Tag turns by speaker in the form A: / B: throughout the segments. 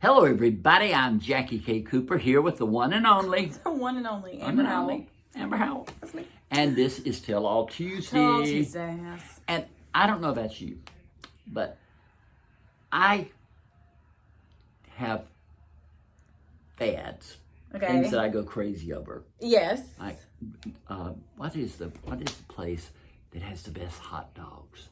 A: Hello, everybody. I'm Jackie K. Cooper here with the one and only.
B: The one and only Amber Howell.
A: Amber Howell.
B: That's me.
A: And this is Tell All Tuesday.
B: Tell All Tuesday, yes.
A: And I don't know about you, but I have fads.
B: Okay.
A: Things that I go crazy over.
B: Yes.
A: Like, what is the place that has the best hot dogs?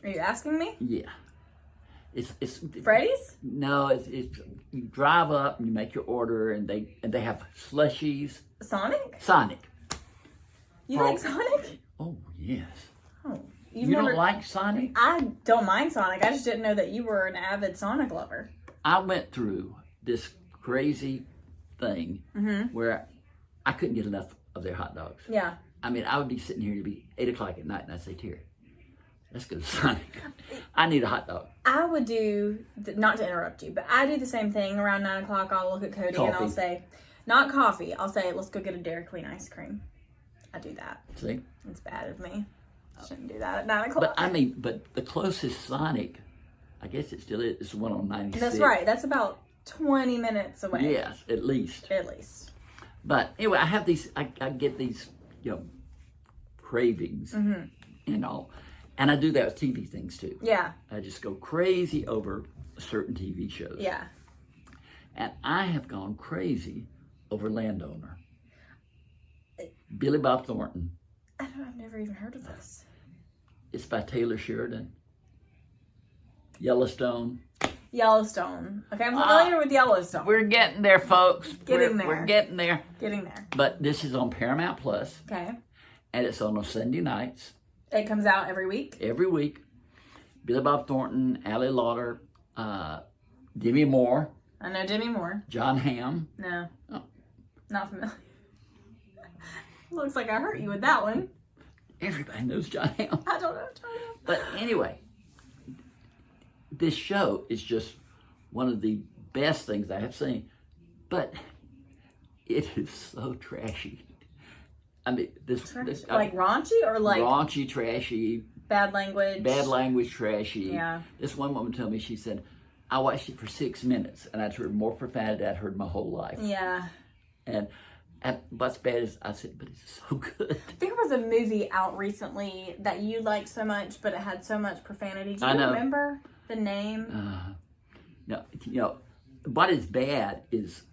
B: Are you asking me?
A: Yeah. It's
B: Freddy's?
A: No, it's you drive up and you make your order and they have slushies.
B: Sonic? You
A: Oh.
B: like Sonic?
A: Oh yes.
B: Oh,
A: You don't like Sonic?
B: I don't mind Sonic. I just didn't know that you were an avid Sonic lover.
A: I went through this crazy thing where I couldn't get enough of their hot dogs.
B: Yeah.
A: I mean, I would be sitting here, it'd be 8 o'clock at night, and I'd say, Terry, let's go to Sonic. I need a hot dog.
B: I would do, not to interrupt you, but I do the same thing. Around 9 o'clock, I'll look at Cody and I'll say, not coffee. I'll say, let's go get a Dairy Queen ice cream. I do that.
A: See?
B: It's bad of me. I shouldn't do that at 9 o'clock.
A: But the closest Sonic, I guess it still is, it's the one on 96.
B: That's right. That's about 20 minutes away.
A: Yes, at least.
B: At least.
A: But anyway, I have these, I get these, cravings and all. And I do that with TV things too.
B: Yeah.
A: I just go crazy over certain TV shows.
B: Yeah.
A: And I have gone crazy over Landowner. Billy Bob Thornton.
B: I've never even heard of this.
A: It's by Taylor Sheridan. Yellowstone.
B: Yellowstone. Okay, I'm familiar with Yellowstone.
A: We're getting there, folks.
B: Getting there.
A: We're getting there.
B: Getting there.
A: But this is on Paramount Plus.
B: Okay.
A: And it's on Sunday nights.
B: It comes out every week?
A: Every week. Billy Bob Thornton, Allie Lauder, Demi Moore.
B: I know Demi Moore.
A: John Hamm.
B: No.
A: Oh.
B: Not familiar. Looks like I hurt you with that one.
A: Everybody knows John Hamm.
B: I don't know John Hamm.
A: But anyway, this show is just one of the best things I have seen. But it is so trashy. I mean,
B: like raunchy or like
A: raunchy, trashy,
B: bad language,
A: trashy.
B: Yeah.
A: This one woman told me, she said, I watched it for 6 minutes and I'd heard more profanity than I'd heard my whole life.
B: Yeah.
A: And what's bad is, I said, but it's so good.
B: There was a movie out recently that you liked so much, but it had so much profanity. Do you remember the name?
A: No, what is bad is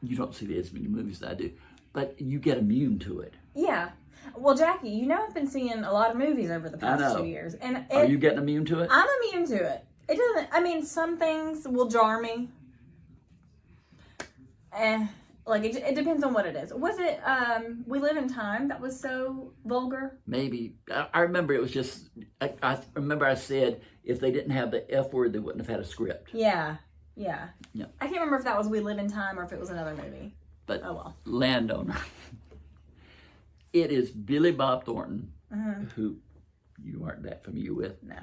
A: you don't see as many movies as I do, but you get immune to it.
B: Yeah. Well, Jackie, I've been seeing a lot of movies over the past 2 years. And
A: are you getting immune to it?
B: I'm immune to it. It doesn't, some things will jar me. It depends on what it is. Was it We Live in Time that was so vulgar?
A: Maybe. I remember it was just, I remember I said if they didn't have the F word, they wouldn't have had a script.
B: Yeah.
A: Yeah.
B: I can't remember if that was We Live in Time or if it was another movie.
A: But
B: oh well.
A: Landowner. It is Billy Bob Thornton, who you aren't that familiar with.
B: No.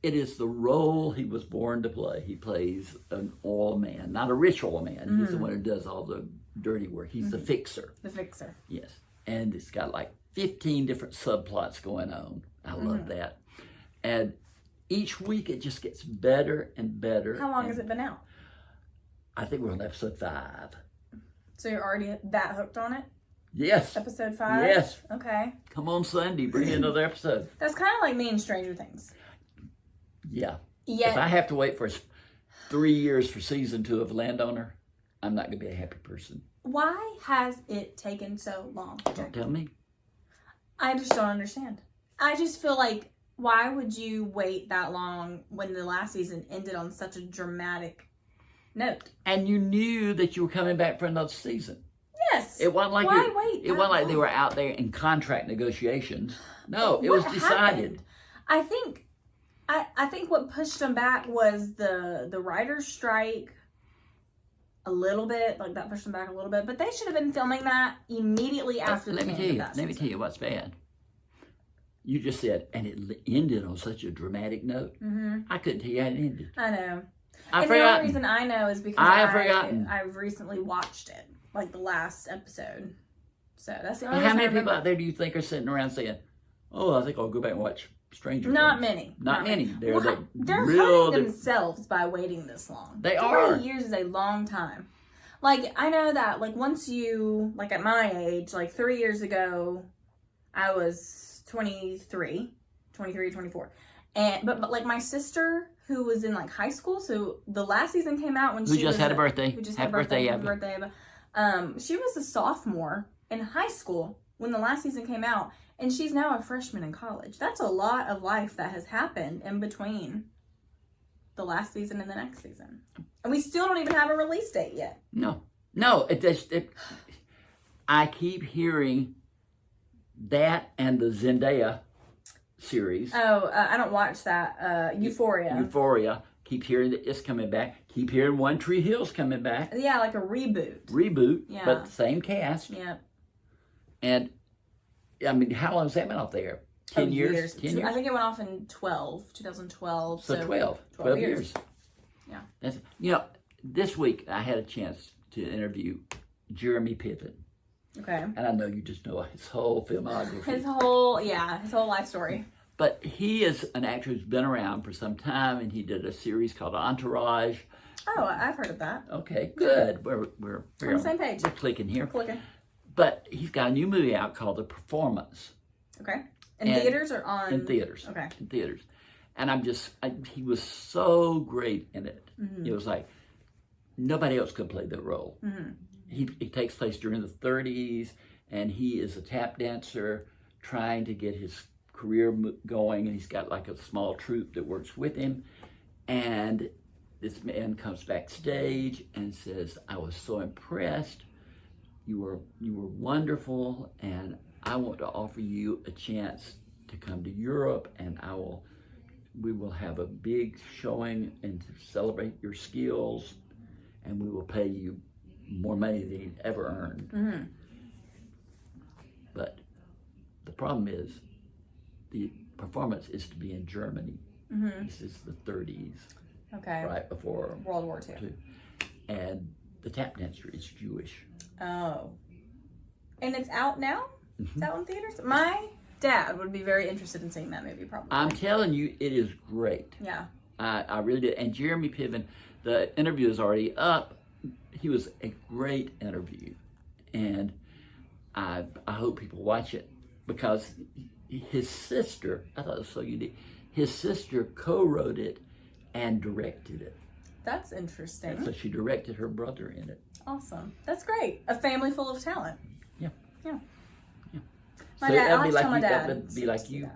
A: It is the role he was born to play. He plays an oil man, not a rich oil man. He's the one who does all the dirty work. He's the fixer.
B: The fixer.
A: Yes. And it's got like 15 different subplots going on. I love that. And each week it just gets better and better.
B: How long has it been out?
A: I think we're on episode 5.
B: So you're already that hooked on it?
A: Yes.
B: Episode 5?
A: Yes.
B: Okay.
A: Come on Sunday, bring in another episode.
B: That's kind of like me in Stranger Things.
A: Yeah.
B: Yeah.
A: If I have to wait for 3 years for season 2 of Landowner, I'm not going to be a happy person.
B: Why has it taken so long?
A: Don't tell me.
B: I just don't understand. I just feel like, why would you wait that long when the last season ended on such a dramatic note?
A: And you knew that you were coming back for another season.
B: Yes.
A: It wasn't like
B: wait?
A: It wasn't like they were out there in contract negotiations. No, it was decided.
B: Happened? I think what pushed them back was the writer's strike a little bit. Like that pushed them back a little bit. But they should have been filming that immediately after the end of that season.
A: Let me tell you what's bad. You just said, and it ended on such a dramatic note. I couldn't tell you how it ended.
B: I know.
A: I've
B: and
A: forgotten.
B: the only reason I know is because I've recently watched it, like the last episode. So that's the only reason
A: How many people out there do you think are sitting around saying, oh, I think I'll go back and watch Stranger
B: Not
A: Things.
B: many.
A: Not many. They're
B: Well, they're
A: real.
B: hurting themselves by waiting this long.
A: They
B: 3
A: are.
B: years is a long time. Like, I know that, like, once you, like, at my age, like, 3 years ago, I was 23, 24. But like, my sister, who was in, like, high school, so the last season came out when
A: Who just had a birthday.
B: Who just
A: Happy
B: had a birthday.
A: Happy
B: birthday, she was a sophomore in high school when the last season came out, and she's now a freshman in college. That's a lot of life that has happened in between the last season and the next season. And we still don't even have a release date yet.
A: No. I keep hearing that and the Zendaya series.
B: Oh, I don't watch that. Euphoria.
A: Euphoria. Keep hearing that it's coming back. Keep hearing One Tree Hill's coming back.
B: Yeah, like a reboot.
A: Reboot, but same cast.
B: Yep.
A: And, I mean, how long has that been out there? 10 years? 10 years?
B: I think it went off in 2012.
A: So 12 years.
B: Yeah.
A: That's, this week I had a chance to interview Jeremy Piven.
B: Okay.
A: And I know you just know his whole filmography.
B: His whole life story.
A: But he is an actor who's been around for some time, and he did a series called Entourage.
B: Oh, I've heard of that.
A: Okay, good. We're
B: on the same page.
A: We're clicking here.
B: Clicking.
A: But he's got a new movie out called The Performance.
B: Okay. In theaters or on?
A: In theaters.
B: Okay.
A: In theaters. And he was so great in it.
B: Mm-hmm.
A: It was like nobody else could play the role.
B: Mm-hmm.
A: It takes place during the 30s, and he is a tap dancer trying to get his career going, and he's got like a small troupe that works with him. And this man comes backstage and says, "I was so impressed. You were wonderful, and I want to offer you a chance to come to Europe, and we will have a big showing and to celebrate your skills, and we will pay you more money than you'd ever earned."
B: Mm-hmm.
A: But the problem is, the performance is to be in Germany.
B: Mm-hmm.
A: This is the 30s,
B: okay,
A: right before
B: World War II.
A: And the tap dancer is Jewish.
B: Oh, and it's out now.
A: Mm-hmm.
B: It's out in theaters. My dad would be very interested in seeing that movie. Probably.
A: I'm telling you, it is great.
B: Yeah.
A: I really did. And Jeremy Piven, the interview is already up. He was a great interview, and I hope people watch it, because his sister, I thought it was so unique, his sister co-wrote it and directed it.
B: That's interesting.
A: So she directed her brother in it.
B: Awesome. That's great. A family full of talent.
A: Yeah.
B: Yeah.
A: Yeah.
B: My
A: So
B: dad,
A: that'd
B: I
A: be
B: always
A: like
B: tell my
A: you,
B: dad.
A: that would be like you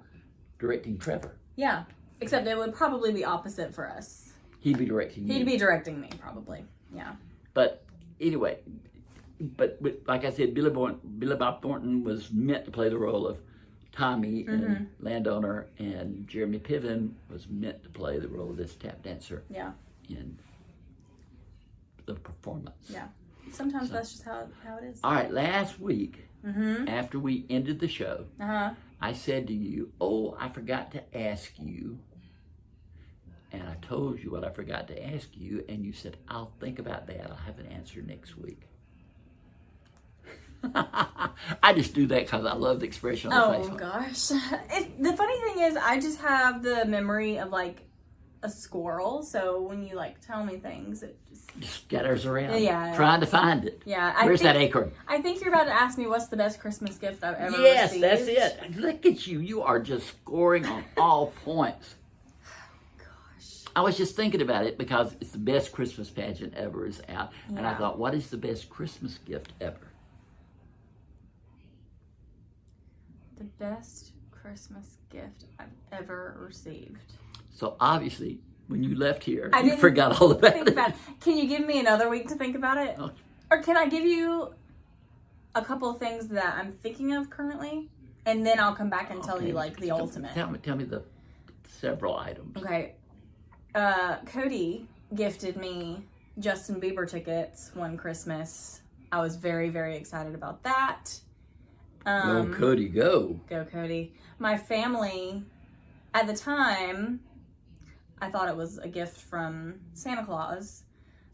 A: directing Trevor.
B: Yeah. Except it would probably be opposite for us.
A: He'd be directing you.
B: He'd be directing me, probably. Yeah.
A: But anyway, but like I said, Billy Bob Thornton was meant to play the role of Tommy in Landowner, and Jeremy Piven was meant to play the role of this tap dancer in The Performance.
B: Yeah. Sometimes that's just how it is.
A: All right, last week, after we ended the show, I said to you, "Oh, I forgot to ask you." And I told you what I forgot to ask you, and you said, "I'll think about that. I'll have an answer next week." I just do that because I love the expression on the face.
B: Oh, gosh. The funny thing is, I just have the memory of, like, a squirrel. So when you, like, tell me things, it just
A: scatters around.
B: Yeah.
A: Trying to find it.
B: Yeah.
A: Where's that acorn?
B: I think you're about to ask me what's the best Christmas gift I've ever
A: Yes,
B: received.
A: that's it. Look at you. You are just scoring on all points. I was just thinking about it because it's the best Christmas pageant ever is out.
B: Yeah.
A: And I thought, what is the best Christmas gift ever?
B: The best Christmas gift I've ever received.
A: So obviously, when you left here,
B: I
A: you
B: didn't
A: forgot all about
B: think
A: it.
B: about it. Can you give me another week to think about it?
A: Okay.
B: Or can I give you a couple of things that I'm thinking of currently? And then I'll come back and tell you, like, the ultimate.
A: Tell me the several items.
B: Okay. Cody gifted me Justin Bieber tickets one Christmas. I was very, very excited about that.
A: Go, Cody, go.
B: Go, Cody. My family, at the time, I thought it was a gift from Santa Claus.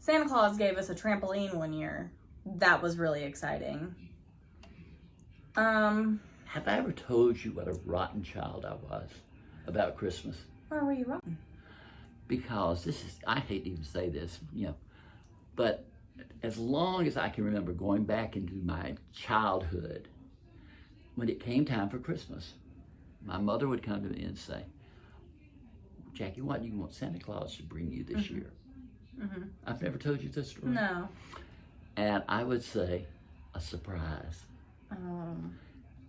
B: Santa Claus gave us a trampoline one year. That was really exciting.
A: Have I ever told you what a rotten child I was? about Christmas.
B: Why were you wrong?
A: Because I hate to even say this, but as long as I can remember going back into my childhood, when it came time for Christmas, my mother would come to me and say, Jackie, what do you want Santa Claus to bring you this year? Mm-hmm. I've never told you this story.
B: No.
A: And I would say, a surprise.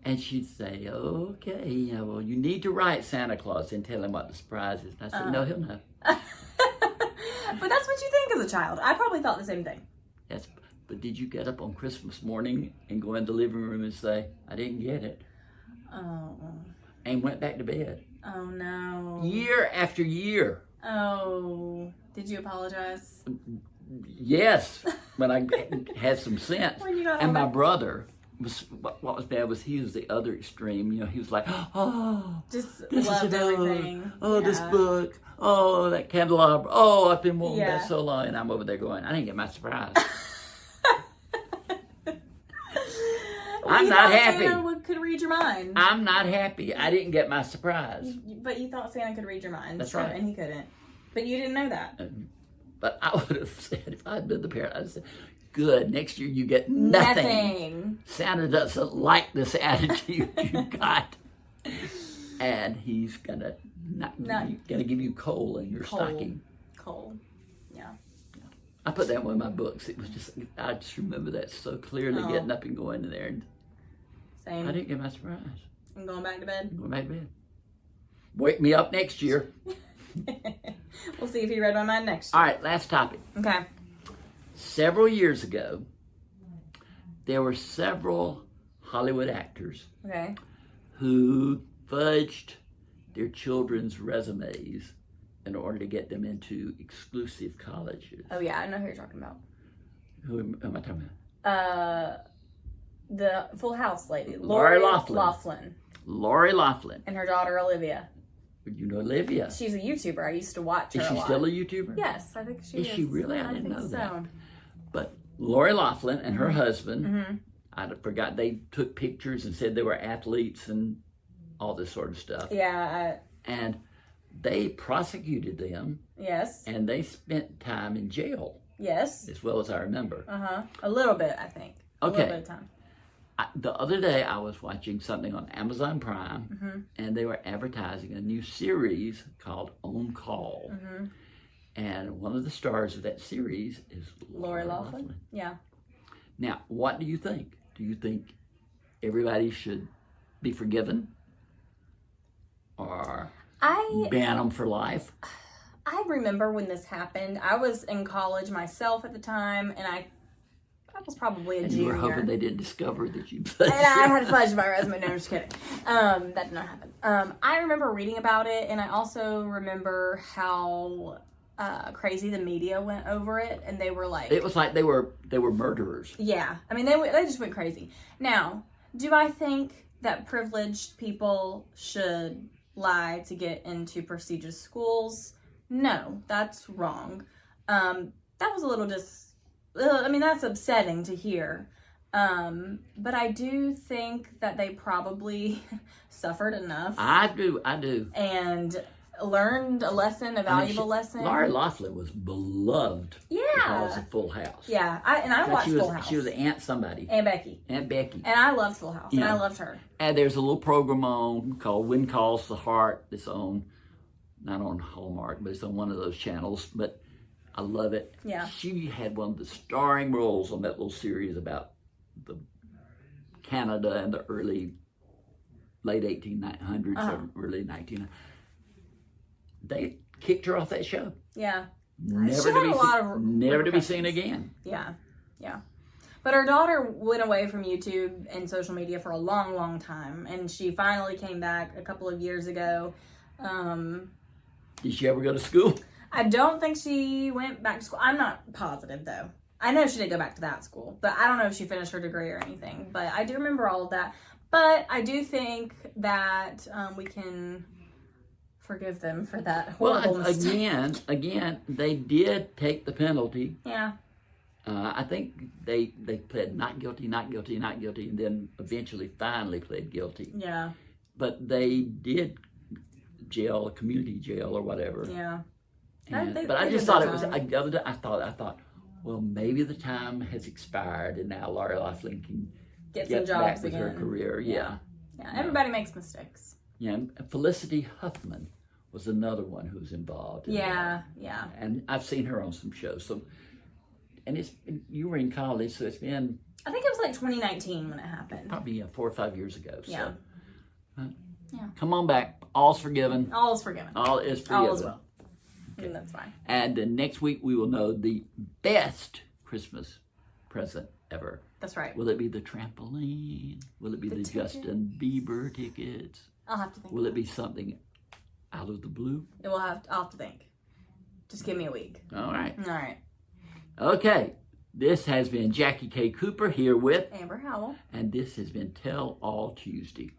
A: And she'd say, okay, well, you need to write Santa Claus and tell him what the surprise is. And I said, no, he'll know.
B: But that's what you think as a child. I probably thought the same thing.
A: Yes, but did you get up on Christmas morning and go in the living room and say, I didn't get it?
B: Oh.
A: And went back to bed.
B: Oh, no.
A: Year after year.
B: Oh. Did you apologize?
A: Yes, when I had some sense.
B: When you got
A: and my
B: older.
A: brother, what was bad was he was the other extreme. He was like, oh,
B: Just
A: this
B: loved
A: is a
B: everything.
A: Oh,
B: Yeah.
A: this book. Oh, that candelabra. Oh, I've been wanting
B: Yeah.
A: that so long. And I'm over there going, I didn't get my surprise. I'm
B: You
A: not
B: thought
A: happy.
B: Santa could read your mind.
A: I'm not happy. I didn't get my surprise.
B: But you thought Santa could read your mind.
A: That's right.
B: And he couldn't. But you didn't know that.
A: But I would have said, if I'd been the parent, I'd have said, good, next year you get nothing. Santa doesn't like this attitude you got. And he's gonna give you coal in your stocking.
B: Coal. Yeah.
A: I put that in one of my books. I just remember that so clearly, getting up and going in there. And
B: Same.
A: I didn't get my surprise.
B: I'm going back to bed.
A: I'm going back to bed. Wake me up next year.
B: We'll see if he read my mind next year.
A: All right, last topic.
B: Okay.
A: Several years ago, there were several Hollywood actors
B: Okay.
A: who fudged their children's resumes in order to get them into exclusive colleges.
B: Oh, yeah. I know who you're talking about.
A: Who am I talking about?
B: The Full House lady.
A: Lori Loughlin. Lori Loughlin.
B: And her daughter, Olivia.
A: You know Olivia.
B: She's a YouTuber. I used to watch her
A: Is she
B: a lot.
A: still a YouTuber?
B: Yes, I think she is.
A: Is she really? I didn't
B: think
A: know
B: so.
A: that. But Lori Loughlin and her husband, I forgot, they took pictures and said they were athletes and all this sort of stuff.
B: Yeah.
A: And they prosecuted them.
B: Yes.
A: And they spent time in jail.
B: Yes.
A: As well as I remember.
B: A little bit, I think.
A: Okay.
B: A little bit of time.
A: The other day I was watching something on Amazon Prime, and they were advertising a new series called On Call. And one of the stars of that series is
B: Lori Loughlin. Yeah.
A: Now, what do you think? Do you think everybody should be forgiven? Or ban them for life?
B: I remember when this happened. I was in college myself at the time, and I was probably a
A: and
B: junior.
A: you were hoping they didn't discover that you
B: And I had fudged my resume. No, I'm just kidding. That did not happen. I remember reading about it, and I also remember how crazy the media went over it, and they were like,
A: it was like they were murderers.
B: Yeah, I mean they just went crazy. Now, do I think that privileged people should lie to get into prestigious schools? No, that's wrong. That was a little that's upsetting to hear. But I do think that they probably suffered enough.
A: I do.
B: And learned a lesson, a valuable lesson.
A: Lori Loughlin was beloved because of Full House.
B: Yeah, I watched Full House.
A: She was Aunt somebody.
B: Aunt Becky.
A: And
B: I loved Full House, and I loved her.
A: And there's a little program on called When Calls the Heart. It's on, not on Hallmark, but it's on one of those channels. But I love it.
B: Yeah.
A: She had one of the starring roles on that little series about the Canada in the late 1800s or early 1900s. They kicked her off that show.
B: Yeah.
A: Never to be seen again.
B: Yeah. Yeah. But her daughter went away from YouTube and social media for a long, long time. And she finally came back a couple of years ago.
A: Did she ever go to school?
B: I don't think she went back to school. I'm not positive, though. I know she did go back to that school. But I don't know if she finished her degree or anything. But I do remember all of that. But I do think that we can forgive them for that horrible mistake.
A: Again, they did take the penalty.
B: Yeah.
A: I think they pled not guilty, and then eventually finally pled guilty.
B: Yeah.
A: But they did jail, community jail or whatever.
B: Yeah.
A: And,
B: They-
A: but I
B: they
A: just
B: did
A: thought
B: their
A: it was.
B: time.
A: I thought, well, maybe the time has expired, and now Lori Loughlin can
B: Get some
A: get
B: jobs
A: back with
B: again.
A: her career. Yeah.
B: Yeah, everybody makes mistakes.
A: Yeah. And Felicity Huffman was another one who was involved.
B: Yeah.
A: And I've seen her on some shows. So, and you were in college, so it's been
B: I think it was like 2019 when it happened.
A: probably 4 or 5 years ago.
B: Yeah.
A: So,
B: Yeah.
A: come on back. All's forgiven.
B: All is forgiven.
A: All is forgiven.
B: All is well. And that's fine.
A: And next week we will know the best Christmas present ever.
B: That's right.
A: Will it be the trampoline? Will it be the Justin Bieber tickets?
B: I'll have to think.
A: Will it be something out of the blue?
B: I'll have to think. Just give me a week.
A: All right.
B: All right.
A: Okay. This has been Jackie K. Cooper here with
B: Amber Howell.
A: and this has been Tell All Tuesday.